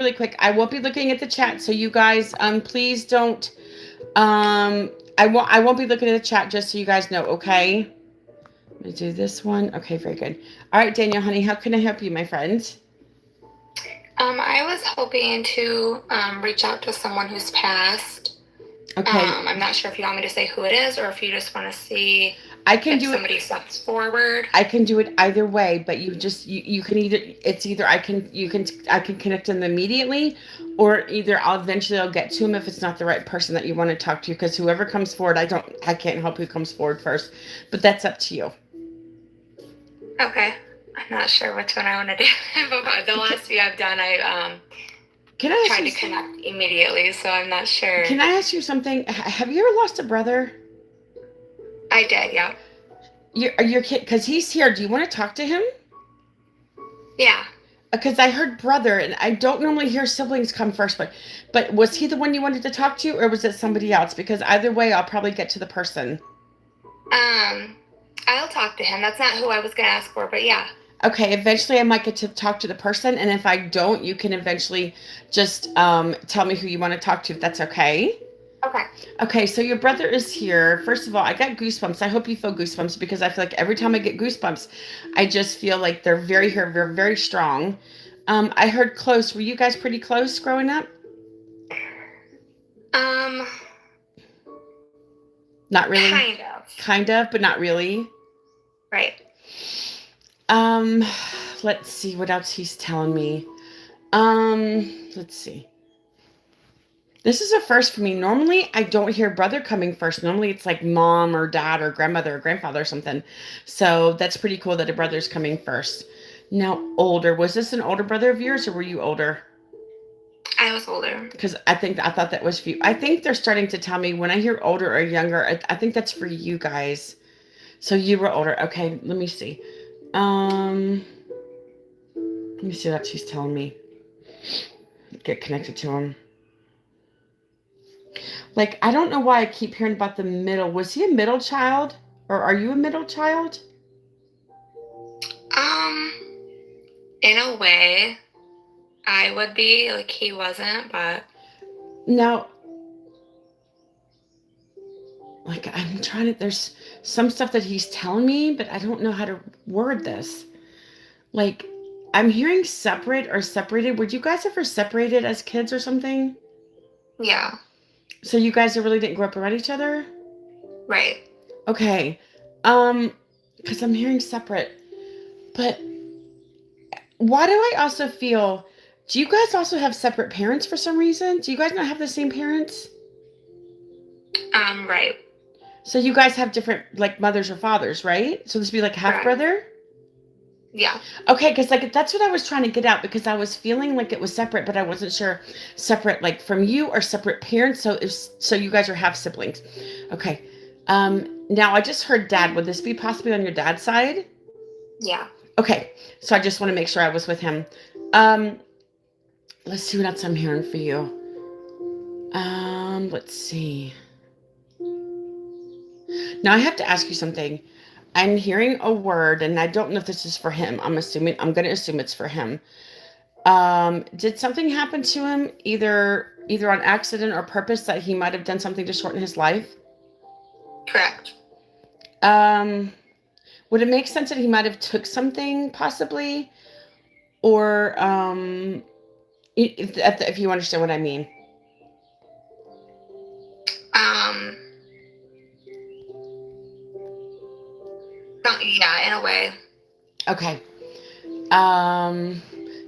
really quick. I won't be looking at the chat, so you guys, please don't. I won't be looking at the chat just so you guys know. Okay. Let me do this one. Okay, very good. All right, Daniel, honey, how can I help you, my friend? I was hoping to reach out to someone who's passed. Okay, I'm not sure if you want me to say who it is or if you just want to see I can if do it. somebody steps forward. I can do it either way, but you can either I can connect them immediately, or either I'll get to him if it's not the right person that you want to talk to, because whoever comes forward, I can't help who comes forward first, but that's up to you. Okay. I'm not sure which one I want to do. But the Can, last few I've done, I can I ask tried you to connect immediately, so I'm not sure. can I ask you something? Have you ever lost a brother? I did, yeah. Your kid, because he's here. Do you want to talk to him? Yeah. Because I heard brother, and I don't normally hear siblings come first, but was he the one you wanted to talk to, or was it somebody else? Because either way, I'll probably get to the person. Um, I'll talk to him. That's not who I was going to ask for, but yeah. Okay, eventually I might get to talk to the person, and if I don't, you can eventually just tell me who you want to talk to, if that's okay. Okay. Okay, so your brother is here. First of all, I got goosebumps. I hope you feel goosebumps because I feel like every time I get goosebumps, I just feel like they're very here, they're very strong. I heard close. Were you guys pretty close growing up? Um, Not really. kind of. Kind of, but not really. Right. Um, let's see what else he's telling me. Let's see. This is a first for me. Normally, I don't hear brother coming first. Normally, it's like mom or dad or grandmother or grandfather or something. So that's pretty cool that a brother's coming first. Now, older. Was this an older brother of yours, or were you older? I was older. Because I thought that was for you. I think they're starting to tell me when I hear older or younger. I think that's for you guys. So you were older. Okay, let me see. Um, Let me see what she's telling me. Get connected to him. Like, I don't know why I keep hearing about the middle. Was he a middle child? Or are you a middle child? Um, in a way, I would be like he wasn't, but Now, like, I'm trying to, there's some stuff that he's telling me, but I don't know how to word this. Like, I'm hearing separate or separated. Were you guys ever separated as kids or something? yeah, So you guys really didn't grow up around each other? right. Okay. Um, because I'm hearing separate. But why do I also feel, do you guys also have separate parents for some reason? Do you guys not have the same parents? Right. So you guys have different like mothers or fathers, right? So this would be like half Correct. brother? Yeah. Okay, because like that's what I was trying to get out because I was feeling like it was separate, but I wasn't sure separate like from you or separate parents. So you guys are half siblings. Okay. Now I just heard dad. Would this be possibly on your dad's side? Yeah. Okay. So I just want to make sure I was with him. Um, let's see what else I'm hearing for you. Let's see. Now I have to ask you something. I'm hearing a word, and I don't know if this is for him. I'm going to assume it's for him. Did something happen to him, either on accident or purpose, that he might have done something to shorten his life? Correct. Um, would it make sense that he might have took something, possibly, or if you understand what I mean? Um, yeah, in a way. Okay. Um,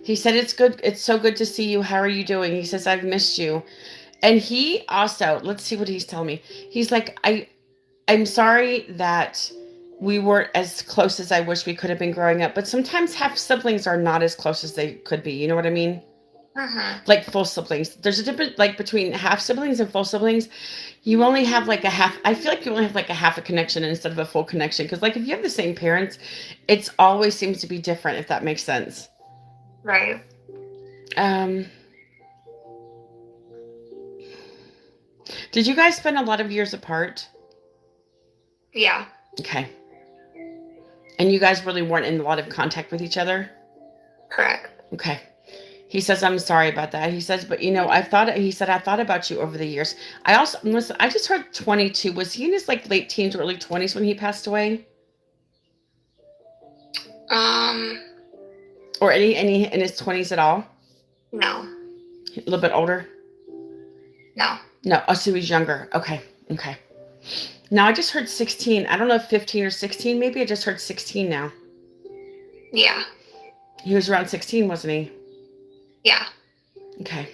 he said it's good. It's so good to see you. How are you doing? He says I've missed you. And he also, let's see what he's telling me. He's like, I'm sorry that we weren't as close as I wish we could have been growing up, but sometimes half siblings are not as close as they could be. You know what I mean? Uh-huh. Like full siblings. There's a difference like between half siblings and full siblings. You only have like a half, I feel like you only have like a half a connection instead of a full connection. Cause like if you have the same parents, it's always seems to be different, if that makes sense. Right. Um, did you guys spend a lot of years apart? Yeah. Okay. And you guys really weren't in a lot of contact with each other? Correct. Okay. He says, I'm sorry about that. He says, but I thought about you over the years. I also, listen, I just heard 22. Was he in his like late teens, early 20s when he passed away? Um, Or any in his 20s at all? no, A little bit older? no. No. Oh, so he was younger. Okay. Okay. Now I just heard 16. I don't know if 15 or 16, maybe. I just heard 16 now. Yeah, He was around 16, wasn't he? yeah. Okay.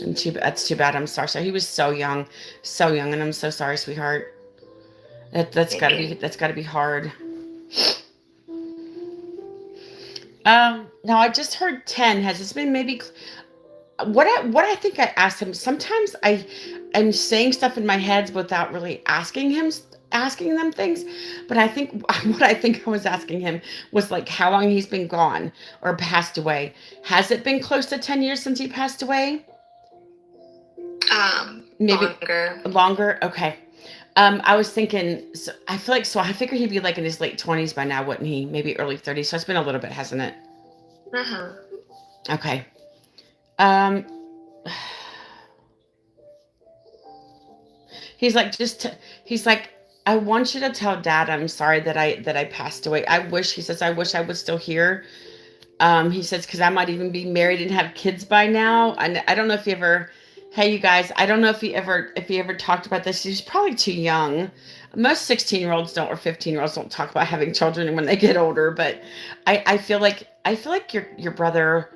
That's too bad. I'm sorry. So he was so young, and I'm so sorry, sweetheart. Thank you. That's gotta be hard. Now I just heard 10. Has this been maybe what I think I asked him? Sometimes I'm saying stuff in my head without really asking them things, but I think what I think I was asking him was like how long he's been gone or passed away. Has it been close to 10 years since he passed away? Maybe Longer. longer. Okay. I was thinking, so I feel like, so I figured he'd be like in his late 20s by now, wouldn't he? Maybe early 30s. So it's been a little bit, hasn't it? Mm-hmm. Okay. Um, he's like, he's like, I want you to tell dad I'm sorry that I passed away. He says, I wish I was still here. He says, because I might even be married and have kids by now. And I don't know if you ever, hey, you guys, I don't know if he ever talked about this. He's probably too young. Most 16-year-olds don't, or 15-year-olds don't talk about having children when they get older. But I feel like your brother,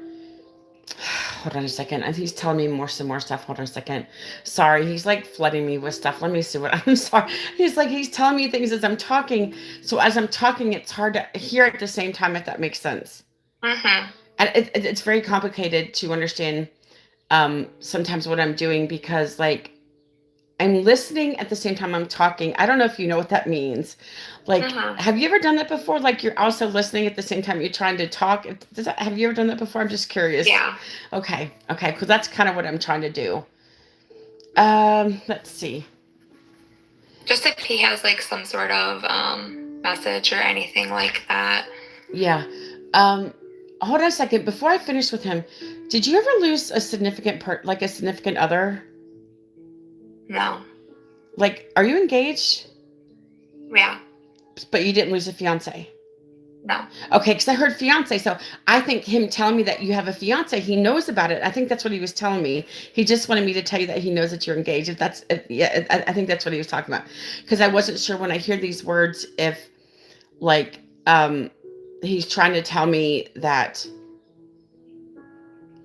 hold on a second. I think he's telling me some more stuff. Hold on a second. Sorry. He's like flooding me with stuff. Let me see what I'm sorry. He's telling me things as I'm talking. So as I'm talking, it's hard to hear at the same time, if that makes sense. Mm-hmm. And it's very complicated to understand sometimes what I'm doing because like I'm listening at the same time I'm talking. I don't know if you know what that means. Like, Mm-hmm. have you ever done that before? Like you're also listening at the same time you're trying to talk. Have you ever done that before? I'm just curious. Yeah. Okay. Okay. Because that's kind of what I'm trying to do. Let's see. Just if he has like some sort of message or anything like that. Yeah. Um, hold on a second. Before I finish with him, did you ever lose a like a significant other? No. Like, are you engaged? Yeah. But you didn't lose a fiance? No. Okay, because I heard fiance, so I think him telling me that you have a fiance, he knows about it. I think that's what he was telling me. He just wanted me to tell you that he knows that you're engaged. Yeah, I think that's what he was talking about. Because I wasn't sure when I hear these words if, like, he's trying to tell me that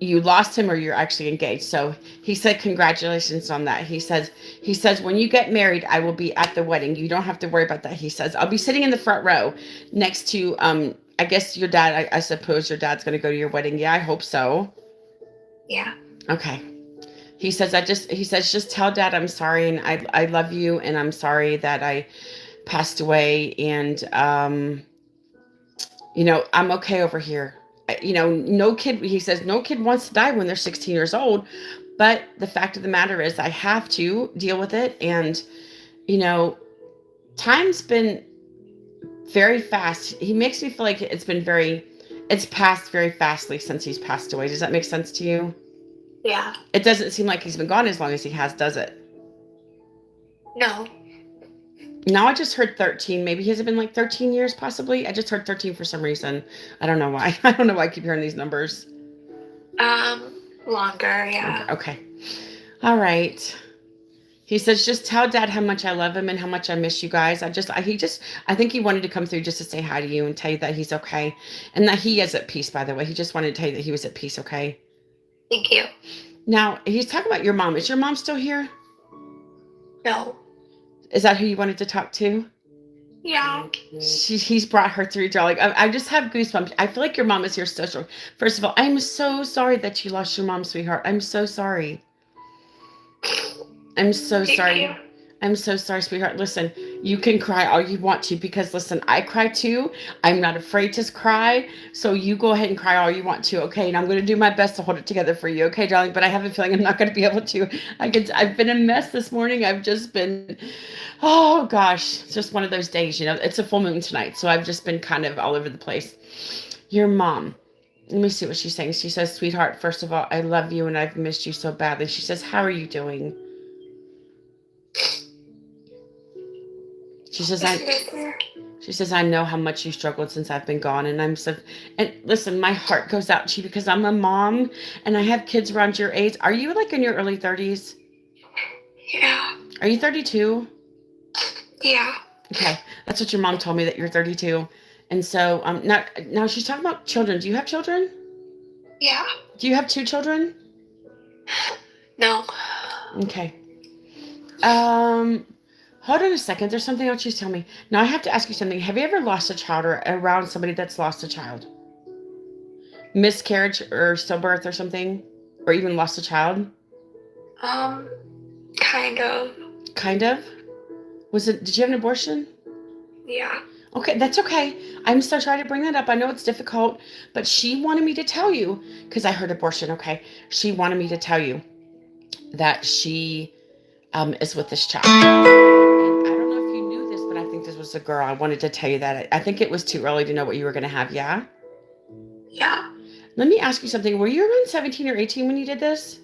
you lost him or you're actually engaged. So he said congratulations on that. He says when you get married I will be at the wedding. You don't have to worry about that. He says I'll be sitting in the front row next to I guess your dad. I suppose your dad's going to go to your wedding. Yeah, I hope so. Yeah. Okay. He says just tell dad I'm sorry and I love you and I'm sorry that I passed away and I'm okay over here. No kid, he says, no kid wants to die when they're 16 years old. But the fact of the matter is, I have to deal with it. And, you know, time's been very fast. He makes me feel like it's passed very fastly since he's passed away. Does that make sense to you? Yeah. It doesn't seem like he's been gone as long as he has, does it? No. Now I just heard 13. Maybe has it been like 13 years possibly? I just heard 13 for some reason. I don't know why. I don't know why I keep hearing these numbers. Longer, yeah. Okay. All right. He says, just tell dad how much I love him and how much I miss you guys. I think he wanted to come through just to say hi to you and tell you that he's okay. And that he is at peace, by the way. He just wanted to tell you that he was at peace, okay? Thank you. Now, he's talking about your mom. Is your mom still here? No. Is that who you wanted to talk to? Yeah. He's brought her through, darling. I just have goosebumps. I feel like your mom is here so strong. First of all, I'm so sorry that you lost your mom, sweetheart. I'm so sorry. I'm so Thank sorry. you. I'm so sorry, sweetheart. Listen, You can cry all you want to because listen, I cry too. I'm not afraid to cry. So you go ahead and cry all you want to, okay? And I'm going to do my best to hold it together for you, okay, darling? But I have a feeling I'm not going to be able to. I've been a mess this morning. I've just been, oh gosh, it's just one of those days, you know. It's a full moon tonight, so I've just been kind of all over the place. Your mom. Let me see what she's saying. She says, "Sweetheart, first of all, I love you and I've missed you so badly." She says, "How are you doing?" She says, she says, "I know how much you struggled since I've been gone." And I'm so, and listen, my heart goes out to you because I'm a mom and I have kids around your age. Are you like in your early 30s? Yeah. Are you 32? Yeah. Okay. That's what your mom told me, that you're 32. And so, now she's talking about children. Do you have children? Yeah. Do you have two children? No. Okay. Hold on a second. There's something else she's telling me. Now I have to ask you something. Have you ever lost a child or around somebody that's lost a child? Miscarriage or stillbirth or something? Or even lost a child? Kind of. Kind of? Did you have an abortion? Yeah. Okay, that's okay. I'm so sorry to bring that up. I know it's difficult, but she wanted me to tell you, because I heard abortion, okay? She wanted me to tell you that she is with this child. And I don't know if you knew this, but I think this was a girl. I wanted to tell you that. I think it was too early to know what you were going to have, yeah? Yeah. Let me ask you something. Were you around 17 or 18 when you did this?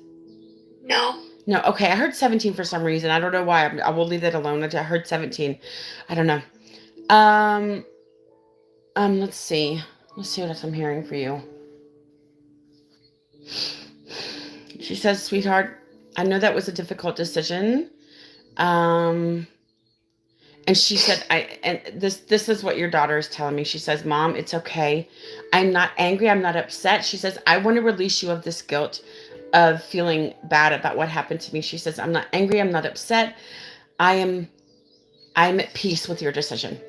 No. No, okay. I heard 17 for some reason. I don't know why. I will leave that alone. I heard 17. I don't know. Let's see. Let's see what else I'm hearing for you. She says, "Sweetheart, I know that was a difficult decision." And she said, and this is what your daughter is telling me. She says, "Mom, it's okay. I'm not angry. I'm not upset." She says, "I want to release you of this guilt of feeling bad about what happened to me." She says, "I'm not angry. I'm not upset. I'm at peace with your decision."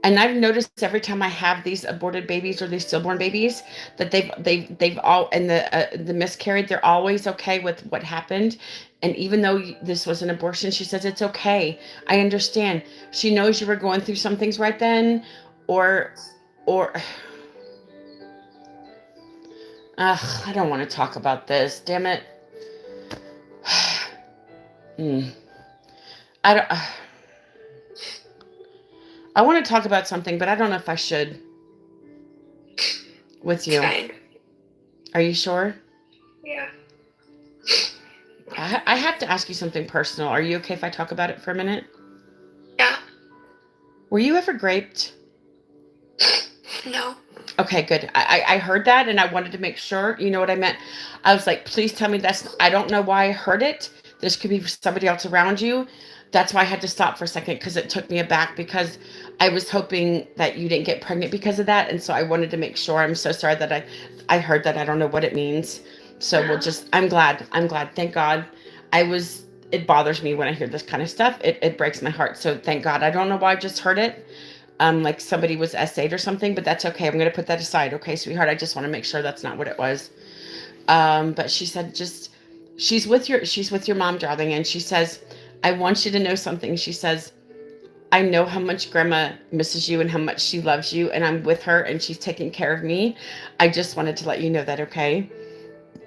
And I've noticed every time I have these aborted babies or these stillborn babies that they've all, and the miscarried, they're always okay with what happened. And even though this was an abortion, she says it's okay. I understand. She knows you were going through some things right then, or I don't want to talk about this. Damn it. I don't. I want to talk about something, but I don't know if I should with you. Fine. Are you sure? Yeah. I have to ask you something personal. Are you okay if I talk about it for a minute? Yeah. Were you ever raped? No. Okay, good. I heard that and I wanted to make sure. You know what I meant? I was like, please tell me I don't know why I heard it. This could be somebody else around you. That's why I had to stop for a second because it took me aback because I was hoping that you didn't get pregnant because of that. And so I wanted to make sure. I'm so sorry that I heard that. I don't know what it means. So I'm glad. Thank God. It bothers me when I hear this kind of stuff. It breaks my heart. So thank God. I don't know why I just heard it. Like somebody was essayed or something, but that's okay. I'm going to put that aside. Okay, sweetheart. I just want to make sure that's not what it was. But she said, she's with your mom, darling. And she says, "I want you to know something." She says, "I know how much grandma misses you and how much she loves you. And I'm with her and she's taking care of me. I just wanted to let you know that, okay?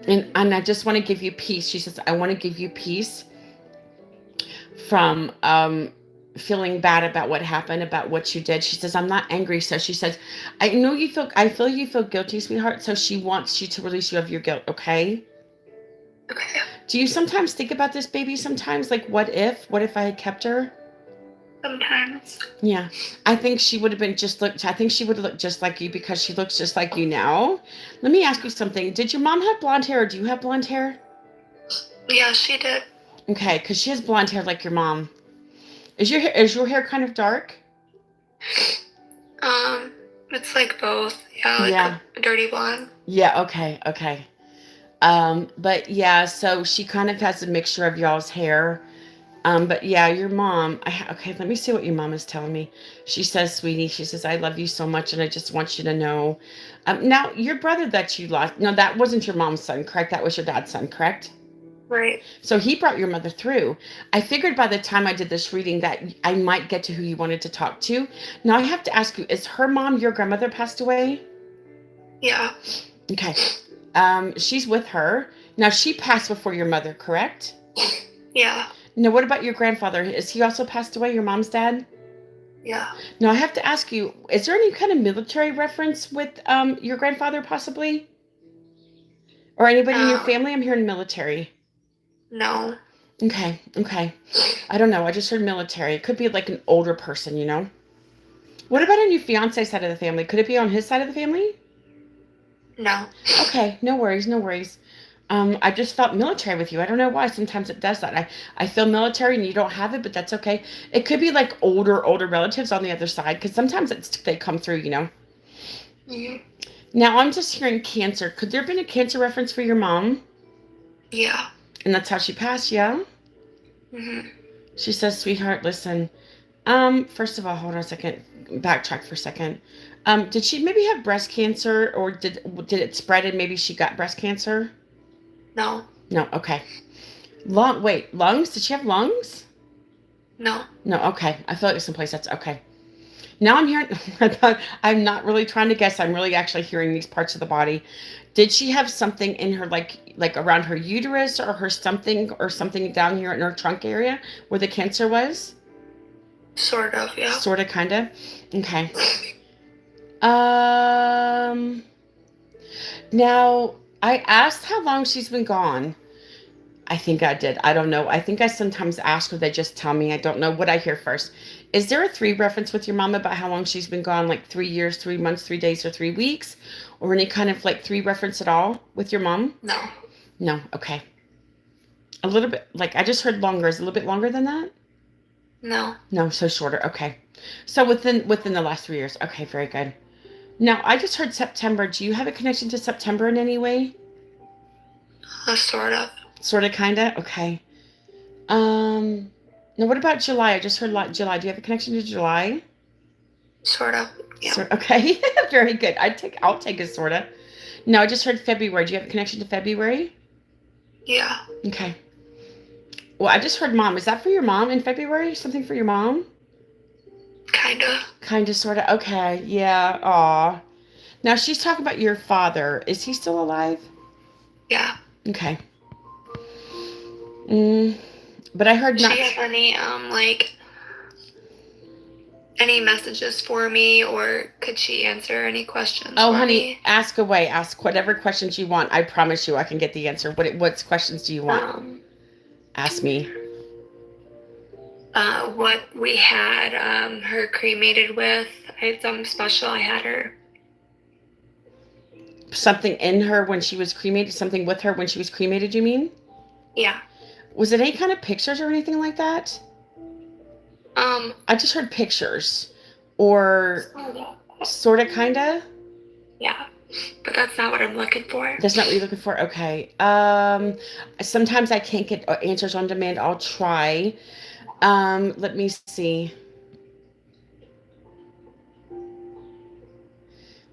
And I just want to give you peace." She says, "I want to give you peace from feeling bad about what happened, about what you did." She says, "I'm not angry." So she says, I feel you feel guilty, sweetheart. So she wants you to release you of your guilt, okay? Okay. Do you sometimes think about this baby sometimes? Like, what if I had kept her? Sometimes. Yeah. I think she would have I think she would have looked just like you because she looks just like you now. Let me ask you something. Did your mom have blonde hair or do you have blonde hair? Yeah, she did. Okay, because she has blonde hair like your mom. Is your hair kind of dark? It's like both. Yeah, like a dirty blonde. Yeah, okay. But yeah, so she kind of has a mixture of y'all's hair. But yeah, your mom, okay, let me see what your mom is telling me. She says, "Sweetie," she says, "I love you so much and I just want you to know." Now, your brother that you lost, no, that wasn't your mom's son, correct? That was your dad's son, correct? Right. So he brought your mother through. I figured by the time I did this reading that I might get to who you wanted to talk to. Now I have to ask you, is her mom your grandmother passed away? Yeah. Okay. She's with her. Now she passed before your mother, correct? Yeah. Now what about your grandfather? Is he also passed away, your mom's dad? Yeah. Now I have to ask you, is there any kind of military reference with your grandfather possibly? Or anybody in your Um, family? I'm hearing military. no. Okay, okay. I don't know. I just heard military. It could be like an older person, you know? What about on your fiance side of the family? Could it be on his side of the family? No. Okay, no worries, no worries. I just felt military with you. I don't know why. Sometimes it does that. I feel military and you don't have it, but that's okay. It could be like older relatives on the other side because sometimes they come through, you know? Mhm. Now I'm just hearing cancer. Could there have been a cancer reference for your mom? Yeah. And that's how she passed, yeah? Hmm. She says, sweetheart, listen. First of all, hold on a second. Backtrack for a second. Did she maybe have breast cancer or did it spread and maybe she got breast cancer? No. No, okay. Lungs? Did she have lungs? No. No, okay. I feel like it's someplace that's okay. Now I'm hearing, I'm not really trying to guess. I'm really actually hearing these parts of the body. Did she have something in her, like around her uterus or something down here in her trunk area where the cancer was? Sort of. Yeah. Sort of, kind of. Okay. Um, Now I asked how long she's been gone. I think I did. I don't know. I think I sometimes ask or they just tell me. I don't know what I hear first. Is there a 3 reference with your mom about how long she's been gone? Like 3 years, 3 months, 3 days, or 3 weeks? Or any kind of like 3 reference at all with your mom? No. No. Okay. A little bit. Like I just heard longer. Is it a little bit longer than that? No. No. So shorter. Okay. So within the last 3 years. Okay. Very good. Now I just heard September. Do you have a connection to September in any way? Sort of. Sort of. Kinda. Okay. Um, Now what about July? I just heard July. Do you have a connection to July? Sort of. Yeah. Okay, very good. I'll take a sorta. No, I just heard February. Do you have a connection to February? Yeah. Okay. Well, I just heard mom. Is that for your mom in February? Something for your mom? Kinda. Kinda, sorta. Okay, yeah. Aw. Now she's talking about your father. Is he still alive? Yeah. Okay. Mm, but I heard Does not. she have any like any messages for me, or could she answer any questions Oh, for honey, me? ask away. Ask whatever questions you want. I promise you, I can get the answer. What questions do you want? Um, Ask me. what we had her cremated with. I had something special. I had her. Something in her when she was cremated. Something with her when she was cremated. You mean? Yeah. Was it any kind of pictures or anything like that? Um. I just heard pictures, or sort of, kinda. Yeah. But that's not what I'm looking for. That's not what you're looking for. Okay. Sometimes I can't get answers on demand. I'll try. Let me see.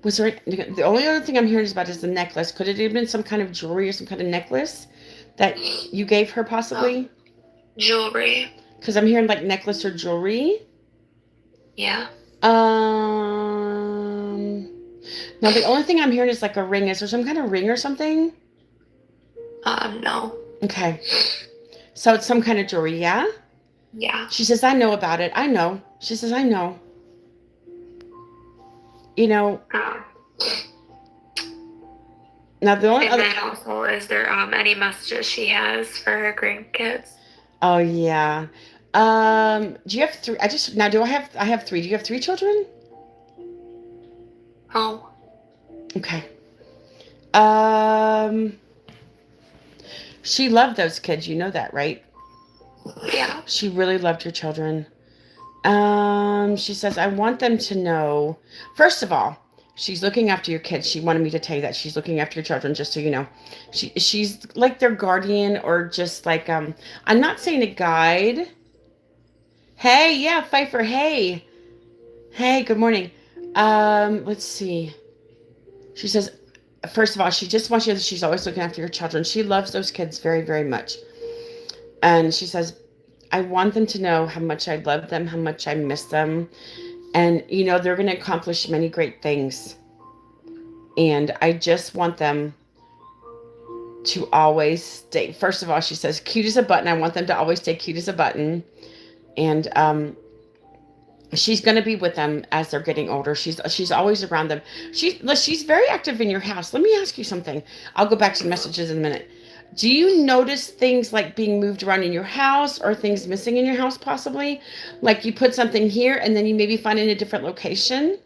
Was there the only other thing I'm hearing about is the necklace? Could it have been some kind of jewelry or some kind of necklace that you gave her possibly? Jewelry. Because I'm hearing like necklace or jewelry. Yeah. Now the only thing I'm hearing is like a ring. Is there some kind of ring or something? No. Okay. So it's some kind of jewelry, yeah? Yeah. She says, I know about it. I know. She says, I know. You know, Um, now the only and other. then also, is there any messages she has for her grandkids? Oh, yeah. Do you have 3? I have 3. Do you have 3 children? Oh. Okay. Um, she loved those kids. You know that, right? Yeah. She really loved your children. She says, I want them to know, first of all, she's looking after your kids. She wanted me to tell you that she's looking after your children, just so you know. She's like their guardian, or just like, I'm not saying a guide. Hey, yeah, Pfeiffer, hey. Hey, good morning. Let's see. She says, first of all, she just wants you to, she's always looking after your children. She loves those kids very, very much. And she says, I want them to know how much I love them, how much I miss them. And, they're going to accomplish many great things. And I just want them to always stay. First of all, she says, cute as a button. I want them to always stay cute as a button. And she's going to be with them as they're getting older. She's always around them. She's very active in your house. Let me ask you something. I'll go back to the messages in a minute. Do you notice things like being moved around in your house or things missing in your house possibly? Like you put something here and then you maybe find it in a different location?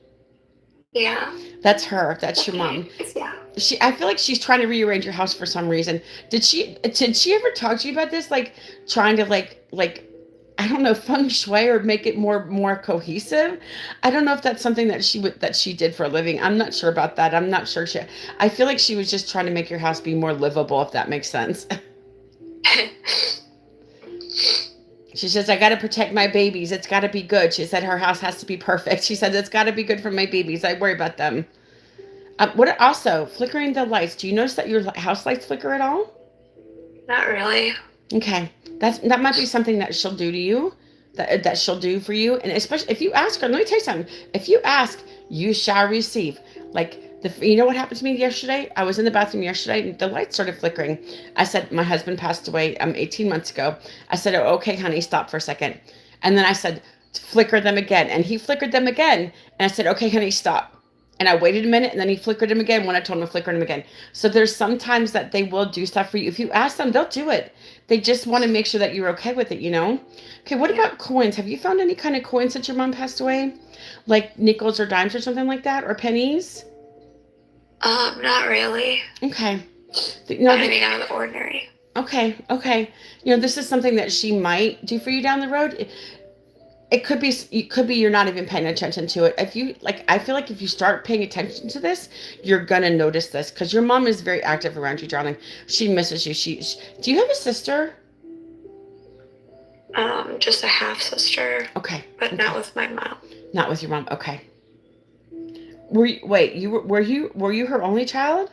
Yeah. That's her. That's your mom. Yeah. I feel like she's trying to rearrange your house for some reason. Did she ever talk to you about this? Like trying to like I don't know, feng shui or make it more cohesive. I don't know if that's something that she did for a living. I'm not sure about that. I'm not sure I feel like she was just trying to make your house be more livable, if that makes sense. She says, I got to protect my babies. It's got to be good. She said her house has to be perfect. She said, it's got to be good for my babies. I worry about them. What also, flickering the lights. Do you notice that your house lights flicker at all? Not really. Okay. That might be something that she'll do to you, that she'll do for you. And especially if you ask her, let me tell you something. If you ask, you shall receive. Like, you know what happened to me yesterday? I was in the bathroom yesterday and the light started flickering. I said, my husband passed away 18 months ago. I said, oh, okay, honey, stop for a second. And then I said, flicker them again. And he flickered them again. And I said, okay, honey, stop. And I waited a minute and then he flickered them again when I told him to flicker them again. So there's sometimes that they will do stuff for you. If you ask them, they'll do it. They just want to make sure that you're okay with it. Okay, what about coins? Have you found any kind of coins since your mom passed away? Like nickels or dimes or something like that? Or pennies? Not really. Okay. Not anything out of the ordinary. Okay. This is something that she might do for you down the road. It could be you're not even paying attention to it. I feel like if you start paying attention to this, you're gonna notice this because your mom is very active around you, darling. She misses you. Do you have a sister? Just a half sister. Okay. But not with my mom. Not with your mom. Okay. Were you her only child?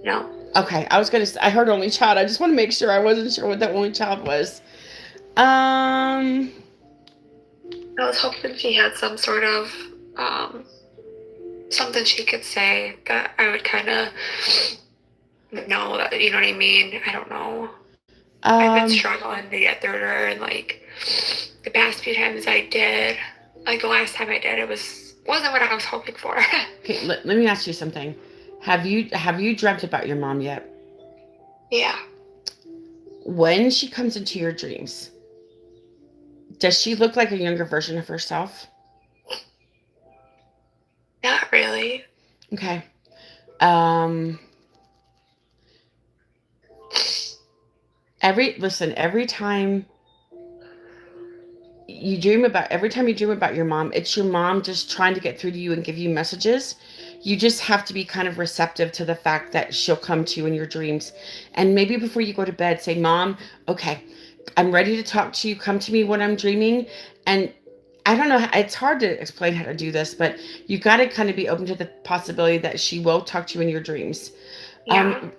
No. Okay. I heard only child. I just want to make sure. I wasn't sure what that only child was. I was hoping she had some sort of something she could say that I would kind of know that, you know what I mean? I don't know. I've been struggling to get through to her, and like the past few times I did, like the last time I did, wasn't what I was hoping for. Okay, let me ask you something. Have you dreamt about your mom yet? Yeah. When she comes into your dreams, does she look like a younger version of herself? Not really. Okay. Every time you dream about your mom, it's your mom just trying to get through to you and give you messages. You just have to be kind of receptive to the fact that she'll come to you in your dreams. And maybe before you go to bed, say, Mom, okay, I'm ready to talk to you. Come to me when I'm dreaming. And I don't know, it's hard to explain how to do this, but you got to kind of be open to the possibility that she will talk to you in your dreams. Yeah.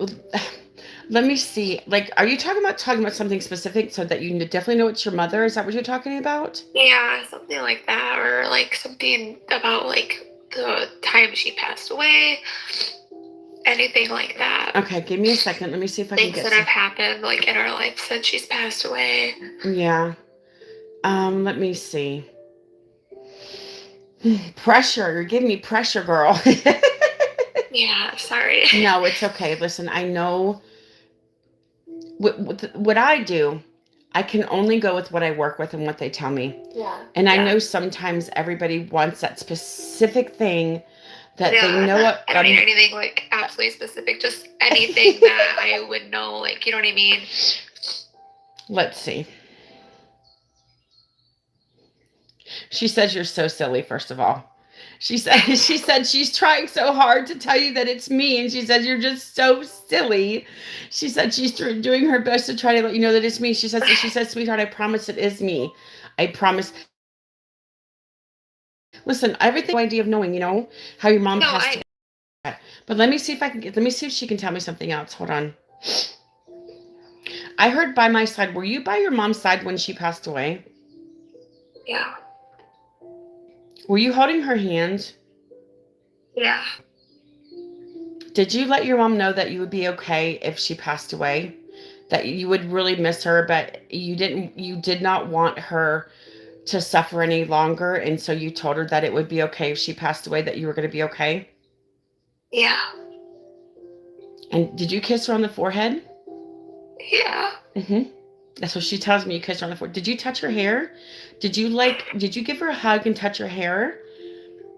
Let me see. Like, are you talking about something specific so that you definitely know it's your mother? Is that what you're talking about? Yeah, something like that, or like something about like the time she passed away, anything like that. Okay, give me a second. Let me see if I can Things get that have happened like in our life since she's passed away. Yeah. Let me see. Pressure. You're giving me pressure, girl. Yeah, sorry. No, it's okay. Listen, I know what I do. I can only go with what I work with and what they tell me. Yeah. And I know sometimes everybody wants that specific thing that they know what. I don't need anything like absolutely specific, just anything that I would know, like, you know what I mean? Let's see. She says you're so silly, first of all. She said she's trying so hard to tell you that it's me, and she said you're just so silly. She said she's doing her best to try to let you know that it's me. She said, sweetheart, I promise it is me. I promise. Listen, everything idea of knowing, how your mom passed away. But let me see if she can tell me something else. Hold on. I heard by my side. Were you by your mom's side when she passed away? Yeah. Were you holding her hand? Yeah. Did you let your mom know that you would be okay if she passed away? That you would really miss her, but you did not want her to suffer any longer, and so you told her that it would be okay if she passed away, that you were going to be okay? Yeah. And did you kiss her on the forehead? Yeah. Mm-hmm. That's what she tells me. You kissed her on the forehead. Did you touch her hair? Did you give her a hug and touch her hair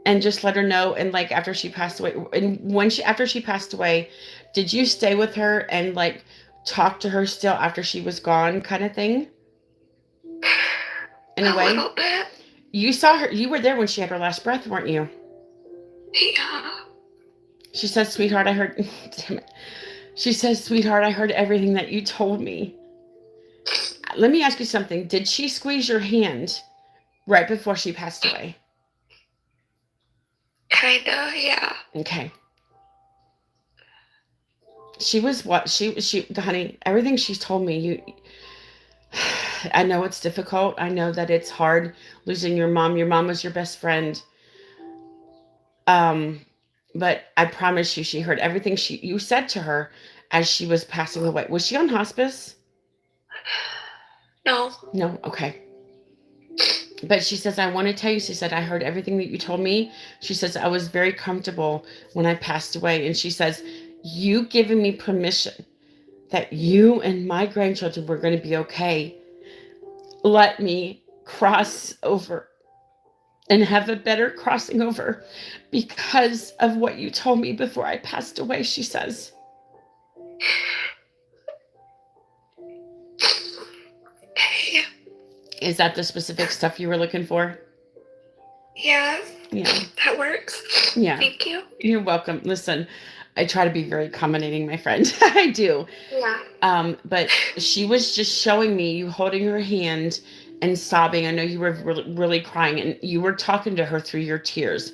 and just let her know? And like after she passed away, and after she passed away, did you stay with her and like talk to her still after she was gone, kind of thing? In a way, little bit. You saw her. You were there when she had her last breath, weren't you? Yeah. She says, "Sweetheart, I heard." Damn it. She says, "Sweetheart, I heard everything that you told me." Let me ask you something. Did she squeeze your hand right before she passed away? Kinda, yeah. Okay. She was what? Honey, everything she's told me, I know it's difficult. I know that it's hard losing your mom. Your mom was your best friend. But I promise you, she heard everything you said to her as she was passing away. Was she on hospice? No. No? Okay. But she says, I want to tell you, she said, I heard everything that you told me. She says, I was very comfortable when I passed away. And she says, you giving me permission that you and my grandchildren were going to be okay, let me cross over and have a better crossing over because of what you told me before I passed away, she says. Hey. Is that the specific stuff you were looking for? Yeah. Yeah. That works. Yeah. Thank you. You're welcome. Listen, I try to be very accommodating, my friend. I do. Yeah. But she was just showing me you holding her hand and sobbing. I know you were really, really crying, and you were talking to her through your tears.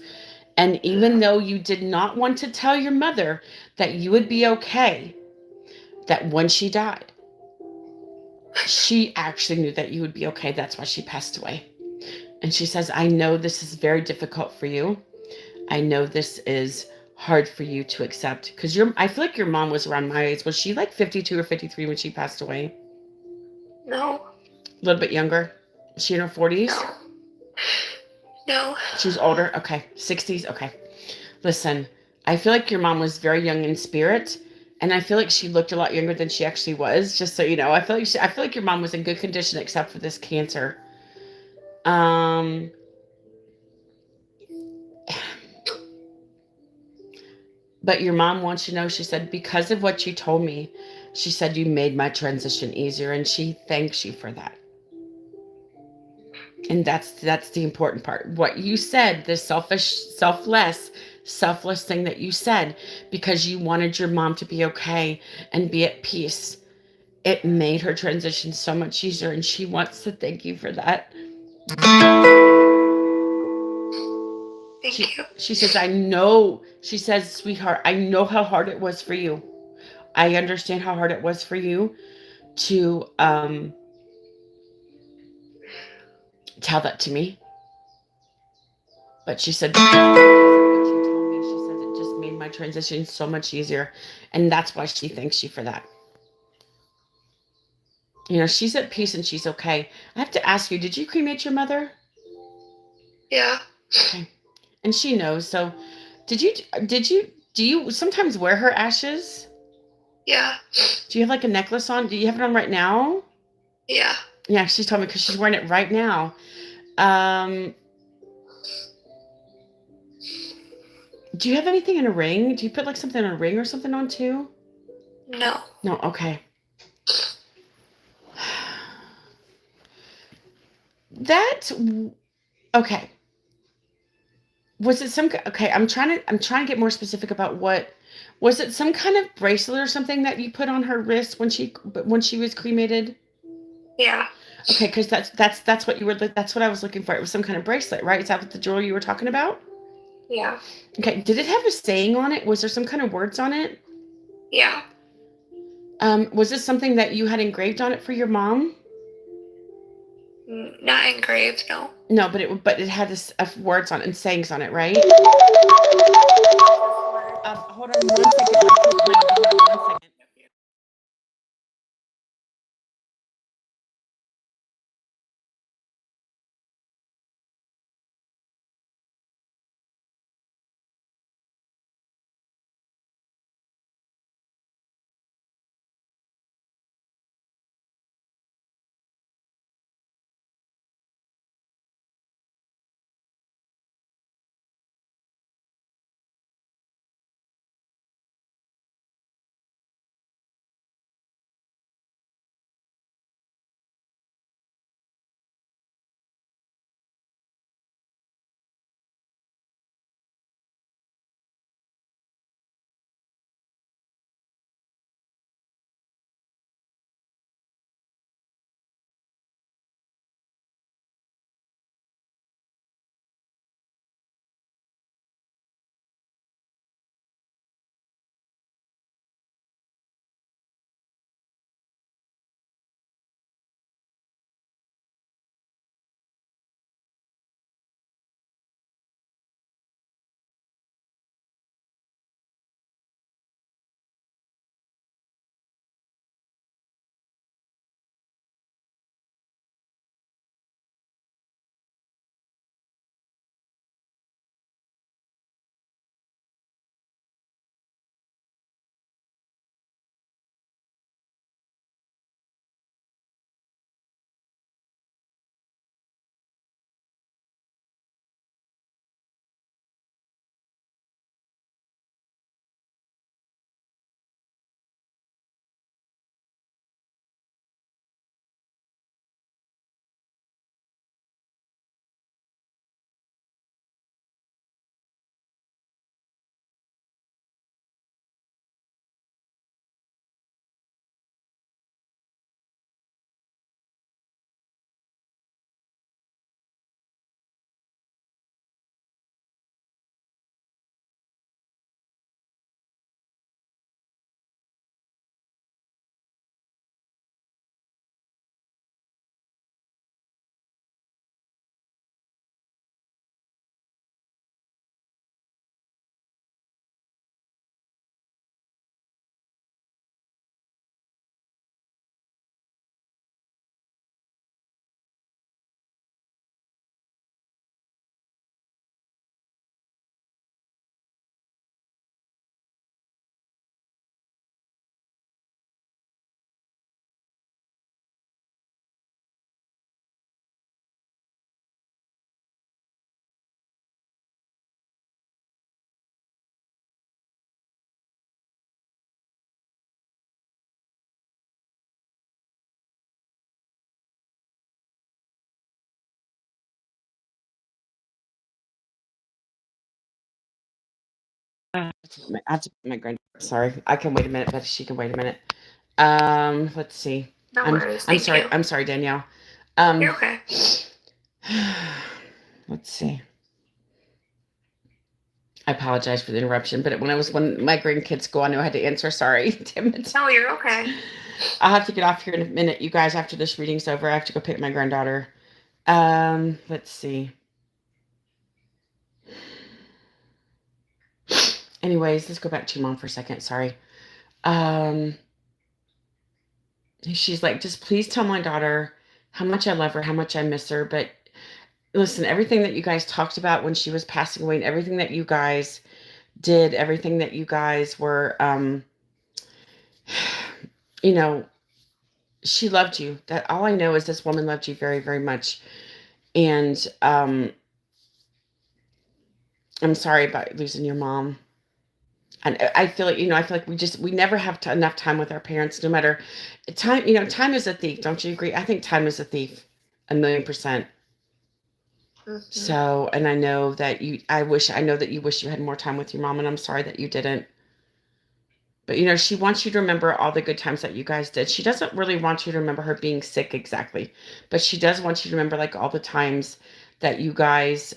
And even though you did not want to tell your mother that you would be okay, that when she died, she actually knew that you would be okay. That's why she passed away. And she says, I know this is very difficult for you. I know this is hard for you to accept because I feel like your mom was around my age. Was she like 52 or 53 when she passed away? No. A little bit younger. Is she in her 40s? No. She's older? Okay. 60s? Okay. Listen, I feel like your mom was very young in spirit, and I feel like she looked a lot younger than she actually was, just so you know. I feel like your mom was in good condition except for this cancer. But your mom wants you to know, she said, because of what you told me, she said you made my transition easier, and she thanks you for that. And that's the important part. What you said, the selfless thing that you said, because you wanted your mom to be okay and be at peace, it made her transition so much easier, and she wants to thank you for that. Thank you. She says, I know, she says, sweetheart, I know how hard it was for you. I understand how hard it was for you to tell that to me. But she said, because of what you told me, she says it just made my transition so much easier. And that's why she thanks you for that. You know, she's at peace and she's okay. I have to ask you, did you cremate your mother? Yeah. Okay. And she knows. So do you sometimes wear her ashes? Yeah. Do you have like a necklace on? Do you have it on right now? Yeah. Yeah, she's told me because she's wearing it right now. Do you have anything in a ring? Do you put like something in a ring or something on too? No. No, okay. Okay. Was it okay, I'm trying to get more specific about was it some kind of bracelet or something that you put on her wrist when she was cremated? Yeah. Okay, because that's what I was looking for. It was some kind of bracelet, right? Is that what the jewelry you were talking about? Yeah. Okay, did it have a saying on it? Was there some kind of words on it? Yeah. Was this something that you had engraved on it for your mom? Not engraved, no. No, but it had this words on it and sayings on it, right? Hold on 1 second. Hold on 1 second. I have to put my grand. Sorry, I can wait a minute, but she can wait a minute. Let's see. No I'm worries. I'm Thank sorry. you. I'm sorry, Danielle. You're Um, okay. let's see. I apologize for the interruption, but when my grandkids go, I knew I had to answer. Sorry, damn it. No, you're okay. I'll have to get off here in a minute, you guys. After this reading's over, I have to go pick my granddaughter. Let's see. Anyways, let's go back to your mom for a second. Sorry. Um, she's like, just please tell my daughter how much I love her, how much I miss her. But listen, everything that you guys talked about when she was passing away, and everything that you guys did, everything that you guys were, you know, she loved you. That all I know is this woman loved you very, very much. And I'm sorry about losing your mom. And I feel like, I feel like we never have enough time with our parents, no matter time, time is a thief. Don't you agree? I think time is a thief, 1,000,000%. Mm-hmm. So, and I know that you wish you had more time with your mom, and I'm sorry that you didn't. But, she wants you to remember all the good times that you guys did. She doesn't really want you to remember her being sick exactly, but she does want you to remember like all the times that you guys,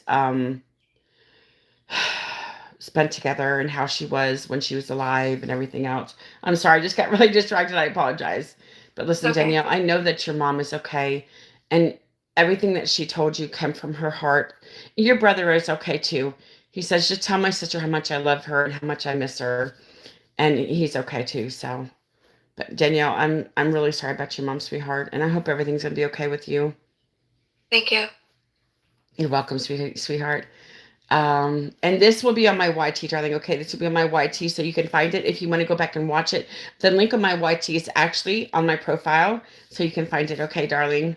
spent together and how she was when she was alive and everything else. I'm sorry, I just got really distracted. I apologize. But listen, Okay. Danielle, I know that your mom is okay. And everything that she told you came from her heart. Your brother is okay too. He says, just tell my sister how much I love her and how much I miss her. And he's okay too. So, but Danielle, I'm really sorry about your mom, sweetheart. And I hope everything's gonna be okay with you. Thank you. You're welcome, sweetheart. And this will be on my YT, darling. Okay, this will be on my YT, so you can find it if you want to go back and watch it. The link on my YT is actually on my profile, so you can find it. Okay, darling.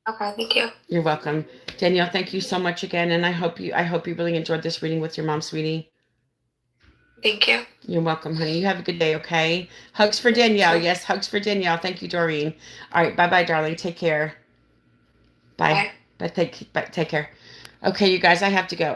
Okay, thank you. You're welcome, Danielle. Thank you so much again, and I hope you really enjoyed this reading with your mom, sweetie. Thank you. You're welcome, honey. You have a good day. Okay. Hugs for Danielle. Yes, hugs for Danielle. Thank you, Doreen. All right. Bye, darling. Take care. Bye. Bye. Take care. Okay, you guys. I have to go.